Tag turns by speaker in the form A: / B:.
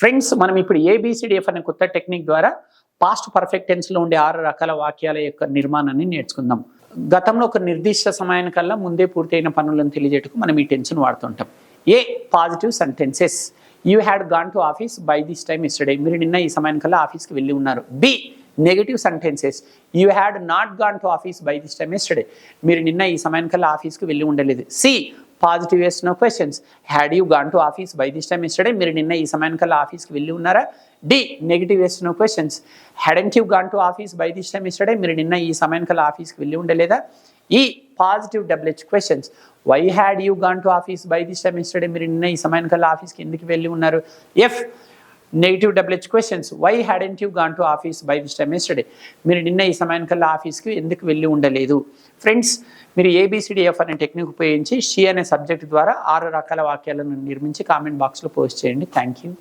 A: Friends, మనం ఇప్పుడు ABCDF అనే కొత్త టెక్నిక్ ద్వారా పాస్ట్ పర్ఫెక్ట్ టెన్స్లో ఉండే 6 రకాల వాక్యాల యొక్క నిర్మాణాన్ని నేర్చుకుందాం. గతంలో ఒక నిర్దిష్ట సమయానికల్లా ముందే పూర్తయిన పనులను తెలియజేయటకు మనం ఈ టెన్స్ను వాడుతుంటాం. A positive sentences, you had gone to office by this time yesterday, మీరు నిన్న ఈ సమయానికల్లా ఆఫీస్కి వెళ్ళి ఉన్నారు. B negative sentences, you had not gone to office by this time yesterday, మీరు నిన్న ఈ సమయానికల్లా ఆఫీస్కి వెళ్ళి ఉండలేదు. C positive yes no questions, had you gone to office by this time yesterday, మీరు నిన్న ఈ సమయానికల్లా ఆఫీస్కి వెళ్ళి ఉన్నారా. D negative yes no questions, hadn't you gone to office by this time yesterday, మీరు నిన్న ఈ సమయానికల్లా ఆఫీస్కి వెళ్ళి ఉండలేదా. ఈ positive WH questions, why had you gone to office by this time yesterday, మీరు నిన్న ఈ సమయానికల్లా ఆఫీస్కి ఎందుకు వెళ్ళి ఉన్నారు. ఎఫ్ negative WH questions, why hadn't you gone to office by this time yesterday, మీరు నిన్న ఈ సమయానికల్లా ఆఫీస్కి ఎందుకు వెళ్ళి ఉండలేదు. ఫ్రెండ్స్, మీరు ఏబిసిడిఎఫ్ అనే టెక్నిక్ ఉపయోగించి షీ అనే సబ్జెక్ట్ ద్వారా 6 రకాల వాక్యాలను నిర్మించి కామెంట్ బాక్స్లో పోస్ట్ చేయండి. Thank you.